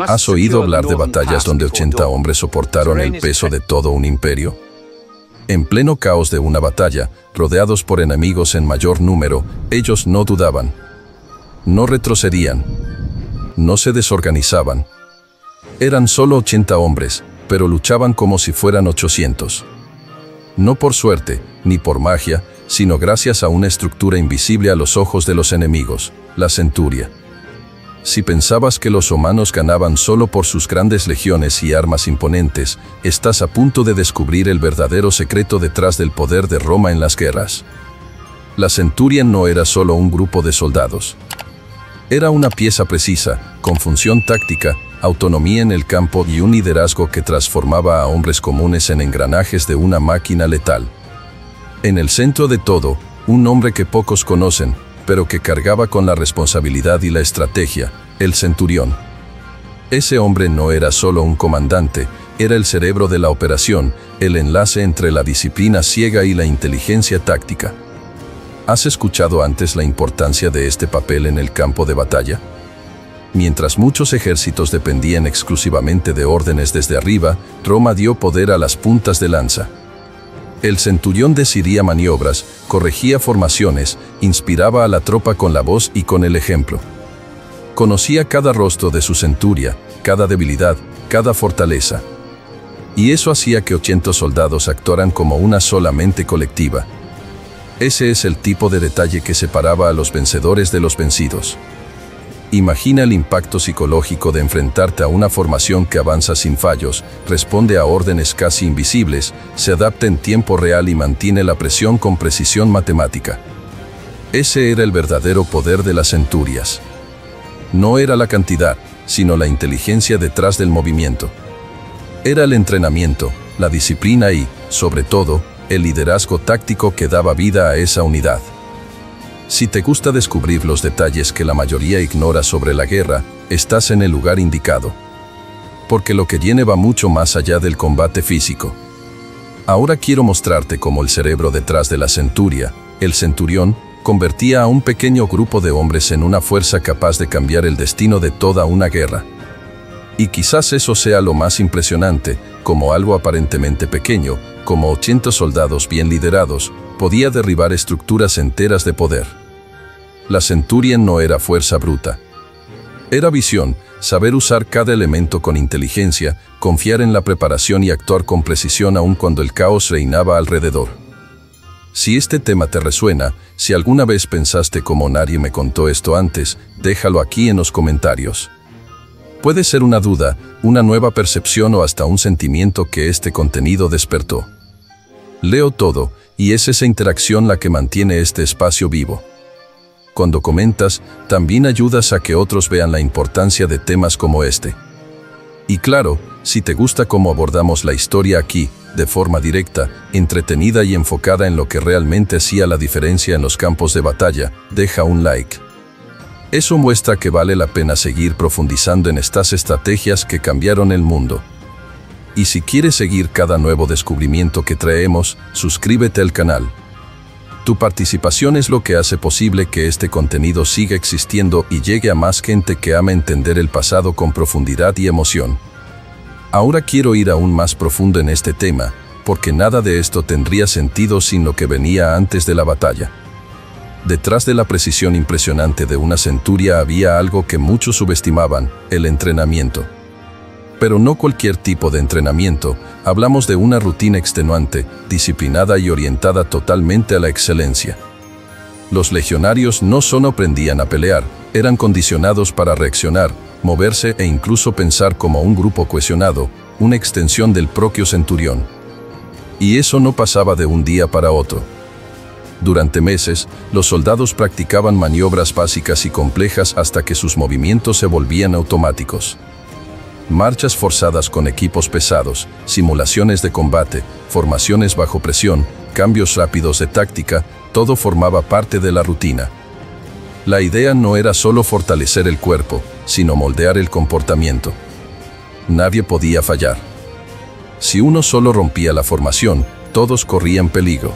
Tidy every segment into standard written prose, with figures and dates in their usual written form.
¿Has oído hablar de batallas donde 80 hombres soportaron el peso de todo un imperio? En pleno caos de una batalla, rodeados por enemigos en mayor número, ellos no dudaban. No retrocedían. No se desorganizaban. Eran solo 80 hombres, pero luchaban como si fueran 800. No por suerte, ni por magia, sino gracias a una estructura invisible a los ojos de los enemigos, la centuria. Si pensabas que los humanos ganaban solo por sus grandes legiones y armas imponentes, estás a punto de descubrir el verdadero secreto detrás del poder de Roma en las guerras. La centuria no era solo un grupo de soldados. Era una pieza precisa, con función táctica, autonomía en el campo y un liderazgo que transformaba a hombres comunes en engranajes de una máquina letal. En el centro de todo, un hombre que pocos conocen, pero que cargaba con la responsabilidad y la estrategia, el centurión. Ese hombre no era solo un comandante, era el cerebro de la operación, el enlace entre la disciplina ciega y la inteligencia táctica. ¿Has escuchado antes la importancia de este papel en el campo de batalla? Mientras muchos ejércitos dependían exclusivamente de órdenes desde arriba, Roma dio poder a las puntas de lanza. El centurión decidía maniobras, corregía formaciones, inspiraba a la tropa con la voz y con el ejemplo. Conocía cada rostro de su centuria, cada debilidad, cada fortaleza. Y eso hacía que 80 soldados actuaran como una sola mente colectiva. Ese es el tipo de detalle que separaba a los vencedores de los vencidos. Imagina el impacto psicológico de enfrentarte a una formación que avanza sin fallos, responde a órdenes casi invisibles, se adapta en tiempo real y mantiene la presión con precisión matemática. Ese era el verdadero poder de las centurias. No era la cantidad, sino la inteligencia detrás del movimiento. Era el entrenamiento, la disciplina y, sobre todo, el liderazgo táctico que daba vida a esa unidad. Si te gusta descubrir los detalles que la mayoría ignora sobre la guerra, estás en el lugar indicado. Porque lo que viene va mucho más allá del combate físico. Ahora quiero mostrarte cómo el cerebro detrás de la centuria, el centurión, convertía a un pequeño grupo de hombres en una fuerza capaz de cambiar el destino de toda una guerra. Y quizás eso sea lo más impresionante, como algo aparentemente pequeño, como 80 soldados bien liderados, podía derribar estructuras enteras de poder. La centuria no era fuerza bruta. Era visión, saber usar cada elemento con inteligencia, confiar en la preparación y actuar con precisión aun cuando el caos reinaba alrededor. Si este tema te resuena, si alguna vez pensaste como nadie me contó esto antes, déjalo aquí en los comentarios. Puede ser una duda, una nueva percepción o hasta un sentimiento que este contenido despertó. Leo todo, y es esa interacción la que mantiene este espacio vivo. Cuando comentas, también ayudas a que otros vean la importancia de temas como este. Y claro, si te gusta cómo abordamos la historia aquí, de forma directa, entretenida y enfocada en lo que realmente hacía la diferencia en los campos de batalla, deja un like. Eso muestra que vale la pena seguir profundizando en estas estrategias que cambiaron el mundo. Y si quieres seguir cada nuevo descubrimiento que traemos, suscríbete al canal. Tu participación es lo que hace posible que este contenido siga existiendo y llegue a más gente que ama entender el pasado con profundidad y emoción. Ahora quiero ir aún más profundo en este tema, porque nada de esto tendría sentido sin lo que venía antes de la batalla. Detrás de la precisión impresionante de una centuria había algo que muchos subestimaban, el entrenamiento. Pero no cualquier tipo de entrenamiento, hablamos de una rutina extenuante, disciplinada y orientada totalmente a la excelencia. Los legionarios no solo aprendían a pelear, eran condicionados para reaccionar, moverse e incluso pensar como un grupo cohesionado, una extensión del propio centurión. Y eso no pasaba de un día para otro. Durante meses, los soldados practicaban maniobras básicas y complejas hasta que sus movimientos se volvían automáticos. Marchas forzadas con equipos pesados, simulaciones de combate, formaciones bajo presión, cambios rápidos de táctica, todo formaba parte de la rutina. La idea no era solo fortalecer el cuerpo, sino moldear el comportamiento. Nadie podía fallar. Si uno solo rompía la formación, todos corrían peligro.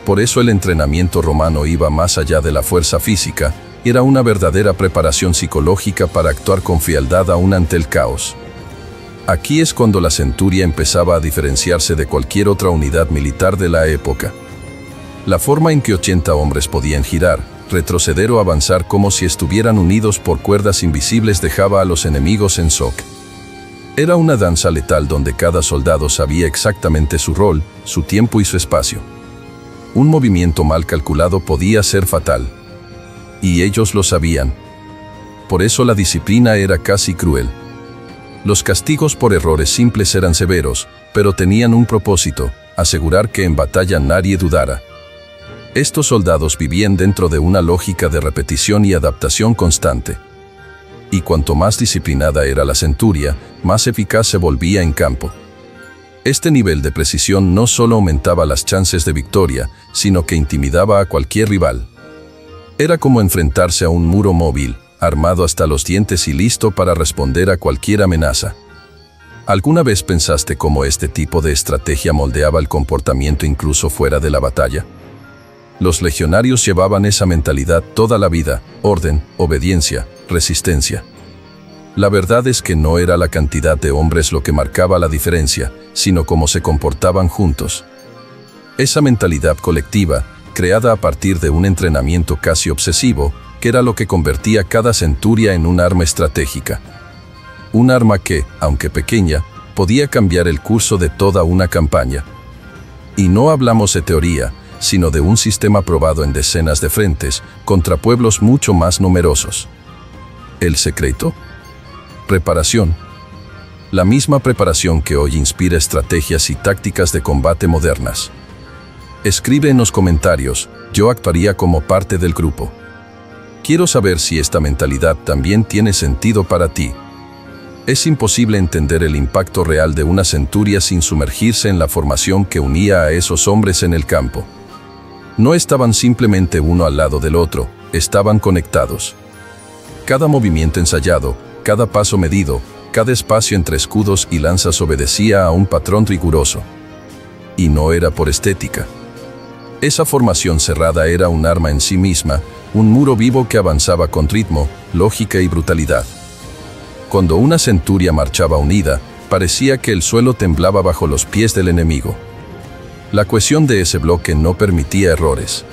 Por eso el entrenamiento romano iba más allá de la fuerza física, era una verdadera preparación psicológica para actuar con frialdad aún ante el caos. Aquí es cuando la centuria empezaba a diferenciarse de cualquier otra unidad militar de la época. La forma en que 80 hombres podían girar, retroceder o avanzar como si estuvieran unidos por cuerdas invisibles dejaba a los enemigos en shock. Era una danza letal donde cada soldado sabía exactamente su rol, su tiempo y su espacio. Un movimiento mal calculado podía ser fatal. Y ellos lo sabían. Por eso la disciplina era casi cruel. Los castigos por errores simples eran severos, pero tenían un propósito: asegurar que en batalla nadie dudara. Estos soldados vivían dentro de una lógica de repetición y adaptación constante. Y cuanto más disciplinada era la centuria, más eficaz se volvía en campo. Este nivel de precisión no solo aumentaba las chances de victoria, sino que intimidaba a cualquier rival. Era como enfrentarse a un muro móvil, armado hasta los dientes y listo para responder a cualquier amenaza. ¿Alguna vez pensaste cómo este tipo de estrategia moldeaba el comportamiento incluso fuera de la batalla? Los legionarios llevaban esa mentalidad toda la vida: orden, obediencia, resistencia. La verdad es que no era la cantidad de hombres lo que marcaba la diferencia, sino cómo se comportaban juntos. Esa mentalidad colectiva, creada a partir de un entrenamiento casi obsesivo, que era lo que convertía cada centuria en un arma estratégica. Un arma que, aunque pequeña, podía cambiar el curso de toda una campaña. Y no hablamos de teoría, sino de un sistema probado en decenas de frentes, contra pueblos mucho más numerosos. ¿El secreto? Preparación. La misma preparación que hoy inspira estrategias y tácticas de combate modernas. Escribe en los comentarios: yo actuaría como parte del grupo. Quiero saber si esta mentalidad también tiene sentido para ti. Es imposible entender el impacto real de una centuria sin sumergirse en la formación que unía a esos hombres en el campo. No estaban simplemente uno al lado del otro, estaban conectados. Cada movimiento ensayado, cada paso medido, cada espacio entre escudos y lanzas obedecía a un patrón riguroso. Y no era por estética. Esa formación cerrada era un arma en sí misma, un muro vivo que avanzaba con ritmo, lógica y brutalidad. Cuando una centuria marchaba unida, parecía que el suelo temblaba bajo los pies del enemigo. La cohesión de ese bloque no permitía errores.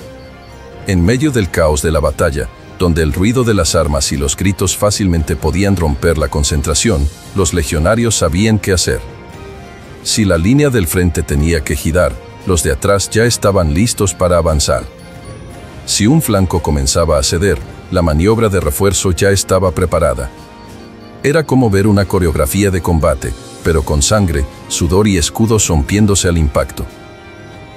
En medio del caos de la batalla, donde el ruido de las armas y los gritos fácilmente podían romper la concentración, los legionarios sabían qué hacer. Si la línea del frente tenía que girar, los de atrás ya estaban listos para avanzar. Si un flanco comenzaba a ceder, la maniobra de refuerzo ya estaba preparada. Era como ver una coreografía de combate, pero con sangre, sudor y escudos rompiéndose al impacto.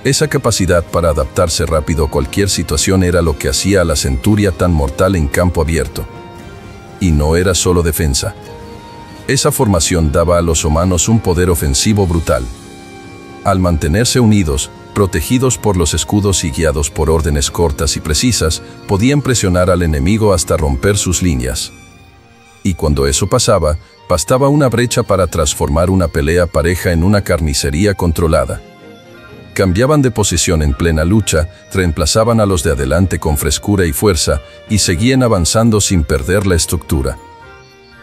Esa capacidad para adaptarse rápido a cualquier situación era lo que hacía a la centuria tan mortal en campo abierto. Y no era solo defensa. Esa formación daba a los romanos un poder ofensivo brutal. Al mantenerse unidos, protegidos por los escudos y guiados por órdenes cortas y precisas, podían presionar al enemigo hasta romper sus líneas. Y cuando eso pasaba, bastaba una brecha para transformar una pelea pareja en una carnicería controlada. Cambiaban de posición en plena lucha, reemplazaban a los de adelante con frescura y fuerza, y seguían avanzando sin perder la estructura.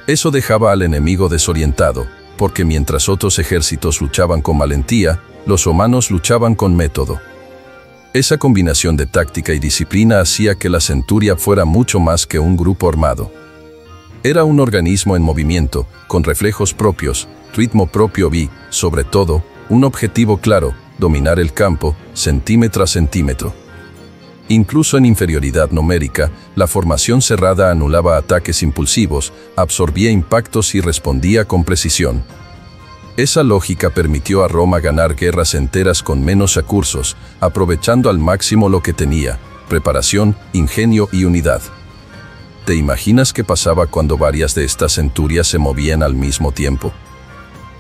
Eso dejaba al enemigo desorientado, porque mientras otros ejércitos luchaban con valentía, los romanos luchaban con método. Esa combinación de táctica y disciplina hacía que la centuria fuera mucho más que un grupo armado. Era un organismo en movimiento, con reflejos propios, ritmo propio y, sobre todo, un objetivo claro: dominar el campo, centímetro a centímetro. Incluso en inferioridad numérica, la formación cerrada anulaba ataques impulsivos, absorbía impactos y respondía con precisión. Esa lógica permitió a Roma ganar guerras enteras con menos recursos, aprovechando al máximo lo que tenía: preparación, ingenio y unidad. ¿Te imaginas qué pasaba cuando varias de estas centurias se movían al mismo tiempo?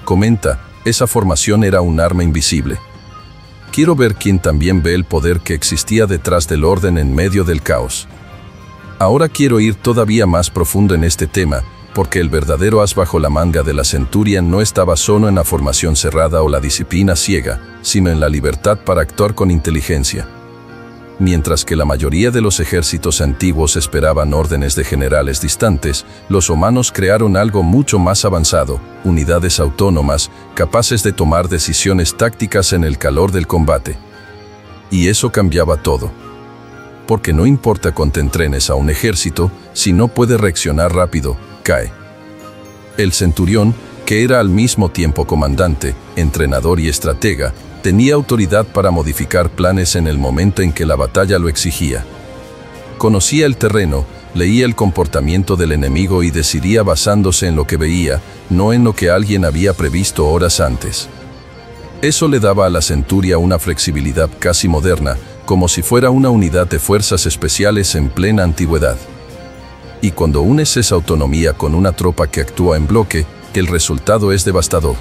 Comenta: esa formación era un arma invisible. Quiero ver quién también ve el poder que existía detrás del orden en medio del caos. Ahora quiero ir todavía más profundo en este tema, porque el verdadero as bajo la manga de la centuria no estaba solo en la formación cerrada o la disciplina ciega, sino en la libertad para actuar con inteligencia. Mientras que la mayoría de los ejércitos antiguos esperaban órdenes de generales distantes, los romanos crearon algo mucho más avanzado, unidades autónomas, capaces de tomar decisiones tácticas en el calor del combate. Y eso cambiaba todo. Porque no importa cuánto entrenes a un ejército, si no puede reaccionar rápido, cae. El centurión, que era al mismo tiempo comandante, entrenador y estratega, tenía autoridad para modificar planes en el momento en que la batalla lo exigía. Conocía el terreno, leía el comportamiento del enemigo y decidía basándose en lo que veía, no en lo que alguien había previsto horas antes. Eso le daba a la centuria una flexibilidad casi moderna, como si fuera una unidad de fuerzas especiales en plena antigüedad. Y cuando unes esa autonomía con una tropa que actúa en bloque, el resultado es devastador.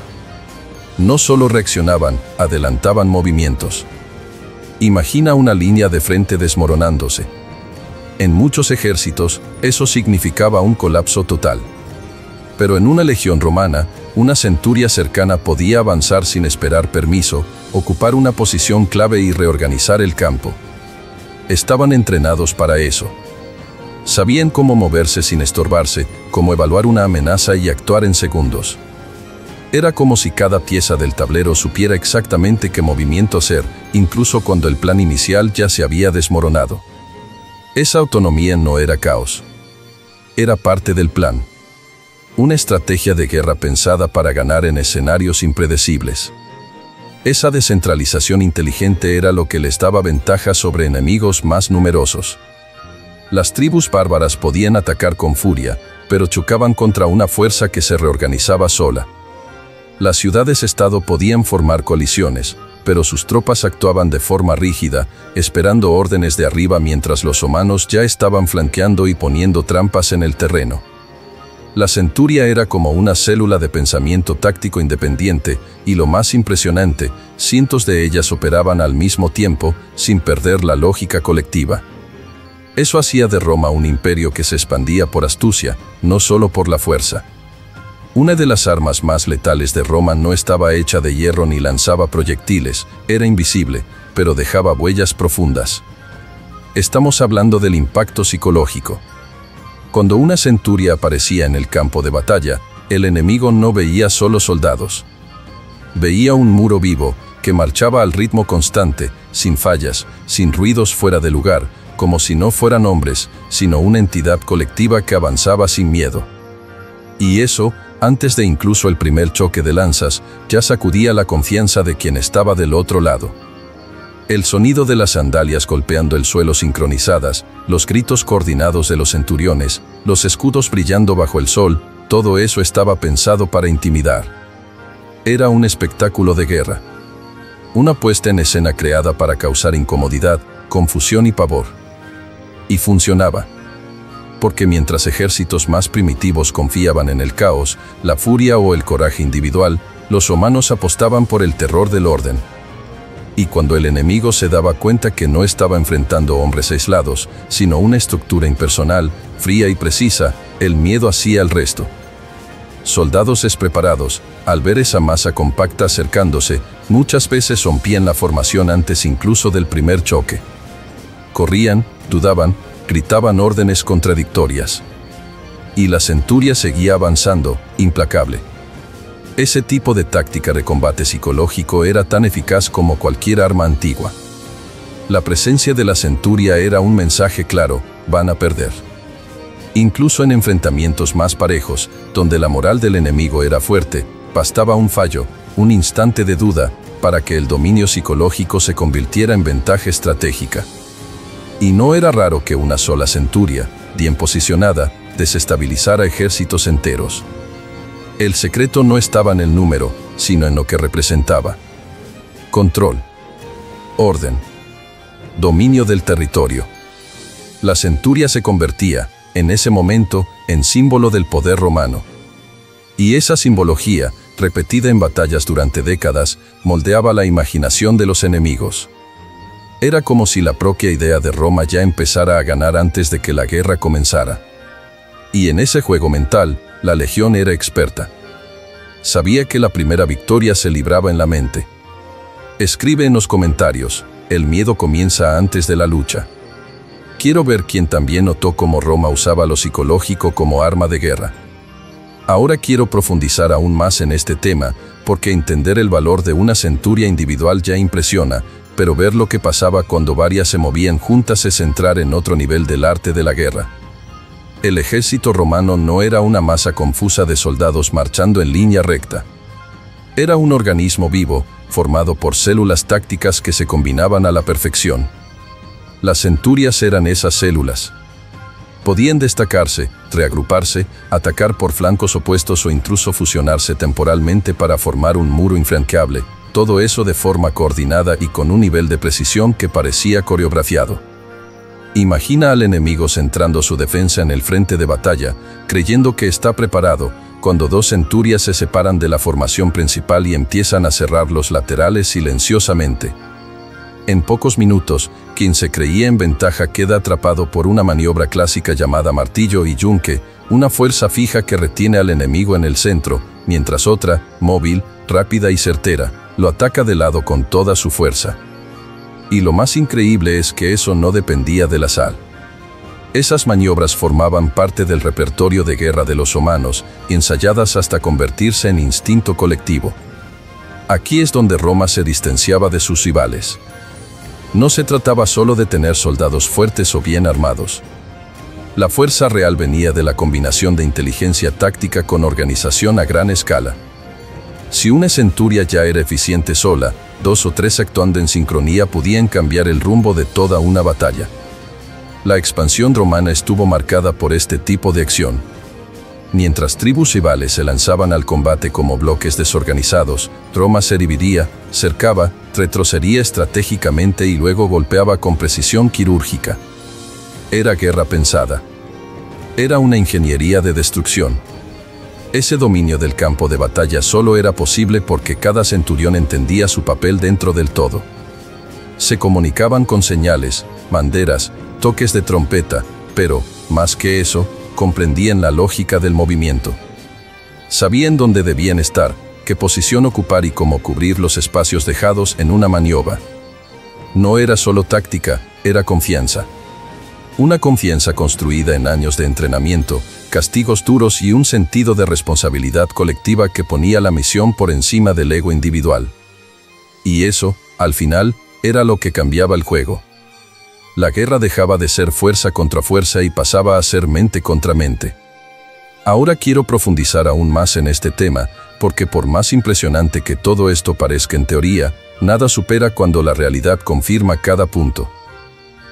No solo reaccionaban, adelantaban movimientos. Imagina una línea de frente desmoronándose. En muchos ejércitos, eso significaba un colapso total. Pero en una legión romana, una centuria cercana podía avanzar sin esperar permiso, ocupar una posición clave y reorganizar el campo. Estaban entrenados para eso. Sabían cómo moverse sin estorbarse, cómo evaluar una amenaza y actuar en segundos. Era como si cada pieza del tablero supiera exactamente qué movimiento hacer, incluso cuando el plan inicial ya se había desmoronado. Esa autonomía no era caos. Era parte del plan. Una estrategia de guerra pensada para ganar en escenarios impredecibles. Esa descentralización inteligente era lo que les daba ventaja sobre enemigos más numerosos. Las tribus bárbaras podían atacar con furia, pero chocaban contra una fuerza que se reorganizaba sola. Las ciudades-estado podían formar coaliciones, pero sus tropas actuaban de forma rígida, esperando órdenes de arriba mientras los romanos ya estaban flanqueando y poniendo trampas en el terreno. La centuria era como una célula de pensamiento táctico independiente, y lo más impresionante, cientos de ellas operaban al mismo tiempo, sin perder la lógica colectiva. Eso hacía de Roma un imperio que se expandía por astucia, no solo por la fuerza. Una de las armas más letales de Roma no estaba hecha de hierro ni lanzaba proyectiles, era invisible, pero dejaba huellas profundas. Estamos hablando del impacto psicológico. Cuando una centuria aparecía en el campo de batalla, el enemigo no veía solo soldados. Veía un muro vivo, que marchaba al ritmo constante, sin fallas, sin ruidos fuera de lugar, como si no fueran hombres, sino una entidad colectiva que avanzaba sin miedo. Y eso, antes de incluso el primer choque de lanzas, ya sacudía la confianza de quien estaba del otro lado. El sonido de las sandalias golpeando el suelo sincronizadas, los gritos coordinados de los centuriones, los escudos brillando bajo el sol, todo eso estaba pensado para intimidar. Era un espectáculo de guerra. Una puesta en escena creada para causar incomodidad, confusión y pavor. Y funcionaba. Porque mientras ejércitos más primitivos confiaban en el caos, la furia o el coraje individual, los romanos apostaban por el terror del orden. Y cuando el enemigo se daba cuenta que no estaba enfrentando hombres aislados, sino una estructura impersonal, fría y precisa, el miedo hacía el resto. Soldados despreparados, al ver esa masa compacta acercándose, muchas veces rompían la formación antes incluso del primer choque. Corrían, dudaban, gritaban órdenes contradictorias. Y la centuria seguía avanzando, implacable. Ese tipo de táctica de combate psicológico era tan eficaz como cualquier arma antigua. La presencia de la centuria era un mensaje claro: van a perder. Incluso en enfrentamientos más parejos, donde la moral del enemigo era fuerte, bastaba un fallo, un instante de duda, para que el dominio psicológico se convirtiera en ventaja estratégica. Y no era raro que una sola centuria, bien posicionada, desestabilizara ejércitos enteros. El secreto no estaba en el número, sino en lo que representaba. Control. Orden. Dominio del territorio. La centuria se convertía, en ese momento, en símbolo del poder romano. Y esa simbología, repetida en batallas durante décadas, moldeaba la imaginación de los enemigos. Era como si la propia idea de Roma ya empezara a ganar antes de que la guerra comenzara. Y en ese juego mental, la legión era experta. Sabía que la primera victoria se libraba en la mente. Escribe en los comentarios, el miedo comienza antes de la lucha. Quiero ver quién también notó cómo Roma usaba lo psicológico como arma de guerra. Ahora quiero profundizar aún más en este tema, porque entender el valor de una centuria individual ya impresiona, pero ver lo que pasaba cuando varias se movían juntas es entrar en otro nivel del arte de la guerra. El ejército romano no era una masa confusa de soldados marchando en línea recta. Era un organismo vivo, formado por células tácticas que se combinaban a la perfección. Las centurias eran esas células. Podían destacarse, reagruparse, atacar por flancos opuestos o incluso fusionarse temporalmente para formar un muro infranqueable, todo eso de forma coordinada y con un nivel de precisión que parecía coreografiado. Imagina al enemigo centrando su defensa en el frente de batalla, creyendo que está preparado, cuando dos centurias se separan de la formación principal y empiezan a cerrar los laterales silenciosamente. En pocos minutos, quien se creía en ventaja queda atrapado por una maniobra clásica llamada martillo y yunque, una fuerza fija que retiene al enemigo en el centro, mientras otra, móvil, rápida y certera, lo ataca de lado con toda su fuerza. Y lo más increíble es que eso no dependía del azar. Esas maniobras formaban parte del repertorio de guerra de los romanos, ensayadas hasta convertirse en instinto colectivo. Aquí es donde Roma se distanciaba de sus rivales. No se trataba solo de tener soldados fuertes o bien armados. La fuerza real venía de la combinación de inteligencia táctica con organización a gran escala. Si una centuria ya era eficiente sola, 2 o 3 actuando en sincronía podían cambiar el rumbo de toda una batalla. La expansión romana estuvo marcada por este tipo de acción. Mientras tribus rivales se lanzaban al combate como bloques desorganizados, Roma se dividía, cercaba, retrocedía estratégicamente y luego golpeaba con precisión quirúrgica. Era guerra pensada. Era una ingeniería de destrucción. Ese dominio del campo de batalla solo era posible porque cada centurión entendía su papel dentro del todo. Se comunicaban con señales, banderas, toques de trompeta, pero, más que eso, comprendían la lógica del movimiento. Sabían dónde debían estar, qué posición ocupar y cómo cubrir los espacios dejados en una maniobra. No era solo táctica, era confianza. Una confianza construida en años de entrenamiento, castigos duros y un sentido de responsabilidad colectiva que ponía la misión por encima del ego individual. Y eso, al final, era lo que cambiaba el juego. La guerra dejaba de ser fuerza contra fuerza y pasaba a ser mente contra mente. Ahora quiero profundizar aún más en este tema, porque por más impresionante que todo esto parezca en teoría, nada supera cuando la realidad confirma cada punto.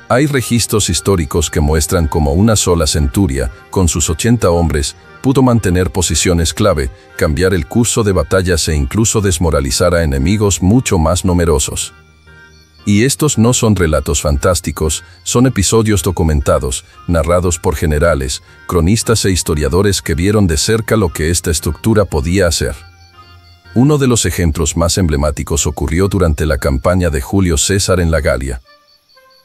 Hay registros históricos que muestran cómo una sola centuria, con sus 80 hombres, pudo mantener posiciones clave, cambiar el curso de batallas e incluso desmoralizar a enemigos mucho más numerosos. Y estos no son relatos fantásticos, son episodios documentados, narrados por generales, cronistas e historiadores que vieron de cerca lo que esta estructura podía hacer. Uno de los ejemplos más emblemáticos ocurrió durante la campaña de Julio César en la Galia.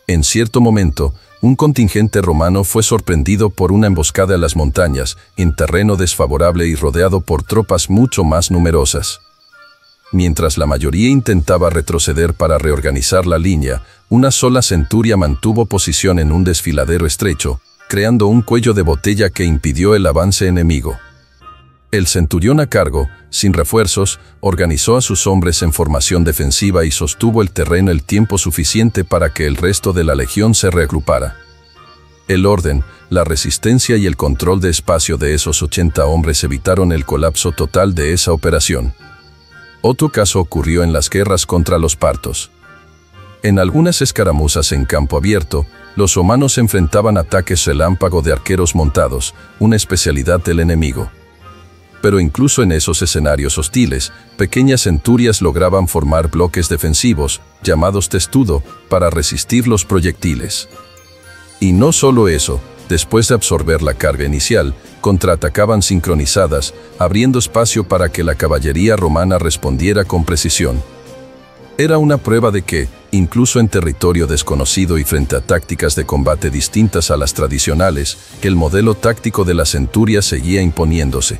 En cierto momento, un contingente romano fue sorprendido por una emboscada en las montañas, en terreno desfavorable y rodeado por tropas mucho más numerosas. Mientras la mayoría intentaba retroceder para reorganizar la línea, una sola centuria mantuvo posición en un desfiladero estrecho, creando un cuello de botella que impidió el avance enemigo. El centurión a cargo, sin refuerzos, organizó a sus hombres en formación defensiva y sostuvo el terreno el tiempo suficiente para que el resto de la legión se reagrupara. El orden, la resistencia y el control de espacio de esos 80 hombres evitaron el colapso total de esa operación. Otro caso ocurrió en las guerras contra los partos. En algunas escaramuzas en campo abierto, los romanos enfrentaban ataques relámpago de arqueros montados, una especialidad del enemigo. Pero incluso en esos escenarios hostiles, pequeñas centurias lograban formar bloques defensivos, llamados testudo, para resistir los proyectiles. Y no solo eso, después de absorber la carga inicial, contraatacaban sincronizadas, abriendo espacio para que la caballería romana respondiera con precisión. Era una prueba de que, incluso en territorio desconocido y frente a tácticas de combate distintas a las tradicionales, el modelo táctico de la centuria seguía imponiéndose.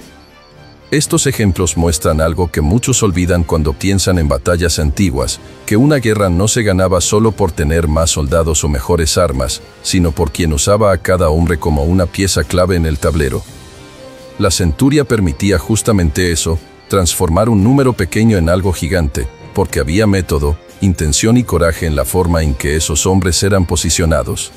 Estos ejemplos muestran algo que muchos olvidan cuando piensan en batallas antiguas, que una guerra no se ganaba solo por tener más soldados o mejores armas, sino por quien usaba a cada hombre como una pieza clave en el tablero. La centuria permitía justamente eso, transformar un número pequeño en algo gigante, porque había método, intención y coraje en la forma en que esos hombres eran posicionados.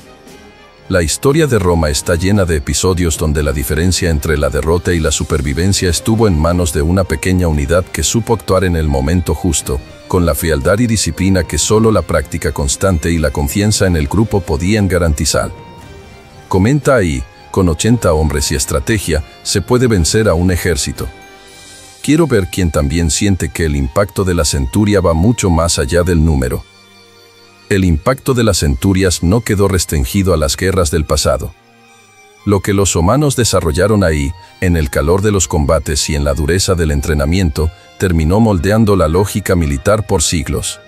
La historia de Roma está llena de episodios donde la diferencia entre la derrota y la supervivencia estuvo en manos de una pequeña unidad que supo actuar en el momento justo, con la frialdad y disciplina que solo la práctica constante y la confianza en el grupo podían garantizar. Comenta ahí, con 80 hombres y estrategia, se puede vencer a un ejército. Quiero ver quién también siente que el impacto de la centuria va mucho más allá del número. El impacto de las centurias no quedó restringido a las guerras del pasado. Lo que los romanos desarrollaron ahí, en el calor de los combates y en la dureza del entrenamiento, terminó moldeando la lógica militar por siglos.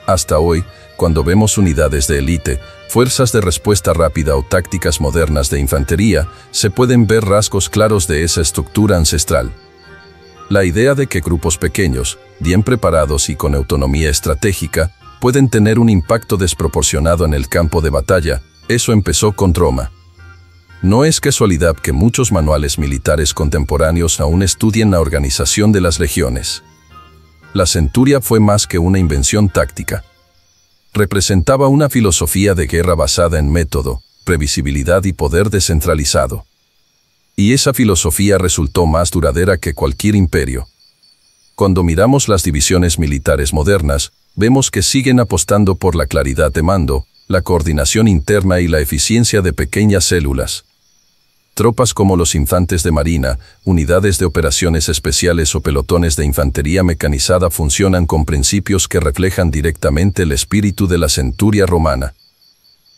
Hasta hoy, cuando vemos unidades de élite, fuerzas de respuesta rápida o tácticas modernas de infantería, se pueden ver rasgos claros de esa estructura ancestral. La idea de que grupos pequeños, bien preparados y con autonomía estratégica, pueden tener un impacto desproporcionado en el campo de batalla, eso empezó con Roma. No es casualidad que muchos manuales militares contemporáneos aún estudien la organización de las legiones. La centuria fue más que una invención táctica. Representaba una filosofía de guerra basada en método, previsibilidad y poder descentralizado. Y esa filosofía resultó más duradera que cualquier imperio. Cuando miramos las divisiones militares modernas, vemos que siguen apostando por la claridad de mando, la coordinación interna y la eficiencia de pequeñas células. Tropas como los infantes de marina, unidades de operaciones especiales o pelotones de infantería mecanizada funcionan con principios que reflejan directamente el espíritu de la centuria romana.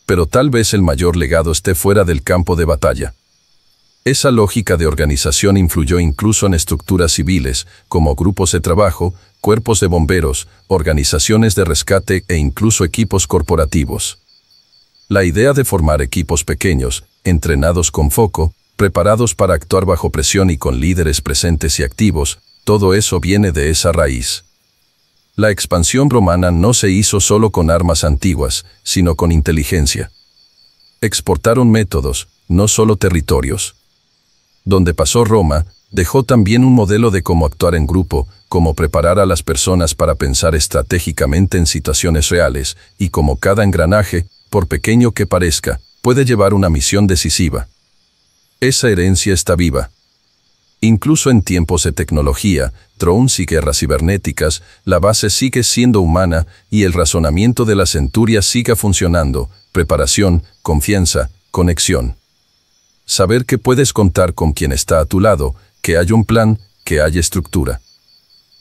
Pero tal vez el mayor legado esté fuera del campo de batalla. Esa lógica de organización influyó incluso en estructuras civiles, como grupos de trabajo, cuerpos de bomberos, organizaciones de rescate e incluso equipos corporativos. La idea de formar equipos pequeños, entrenados con foco, preparados para actuar bajo presión y con líderes presentes y activos, todo eso viene de esa raíz. La expansión romana no se hizo solo con armas antiguas, sino con inteligencia. Exportaron métodos, no solo territorios. Donde pasó Roma, dejó también un modelo de cómo actuar en grupo, cómo preparar a las personas para pensar estratégicamente en situaciones reales, y cómo cada engranaje, por pequeño que parezca, puede llevar una misión decisiva. Esa herencia está viva. Incluso en tiempos de tecnología, drones y guerras cibernéticas, la base sigue siendo humana y el razonamiento de la centuria sigue funcionando: preparación, confianza, conexión. Saber que puedes contar con quien está a tu lado, que hay un plan, que hay estructura.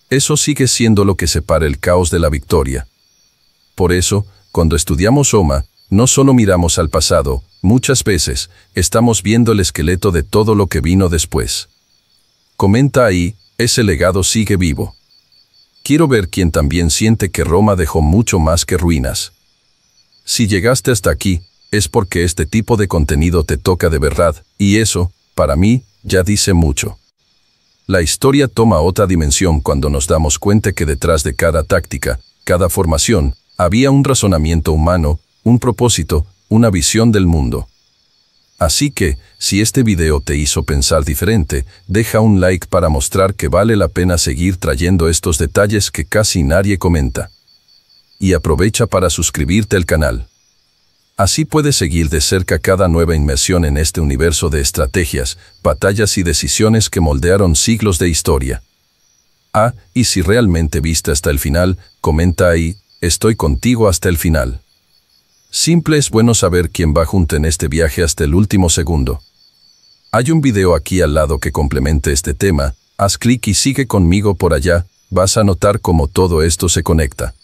Eso sigue siendo lo que separa el caos de la victoria. Por eso, cuando estudiamos Roma, no solo miramos al pasado, muchas veces, estamos viendo el esqueleto de todo lo que vino después. Comenta ahí, ese legado sigue vivo. Quiero ver quién también siente que Roma dejó mucho más que ruinas. Si llegaste hasta aquí, es porque este tipo de contenido te toca de verdad, y eso, para mí, ya dice mucho. La historia toma otra dimensión cuando nos damos cuenta que detrás de cada táctica, cada formación, había un razonamiento humano, un propósito, una visión del mundo. Así que, si este video te hizo pensar diferente, deja un like para mostrar que vale la pena seguir trayendo estos detalles que casi nadie comenta. Y aprovecha para suscribirte al canal. Así puedes seguir de cerca cada nueva inmersión en este universo de estrategias, batallas y decisiones que moldearon siglos de historia. Y si realmente viste hasta el final, comenta ahí, estoy contigo hasta el final. Simple es bueno saber quién va junto en este viaje hasta el último segundo. Hay un video aquí al lado que complemente este tema, haz clic y sigue conmigo por allá, vas a notar cómo todo esto se conecta.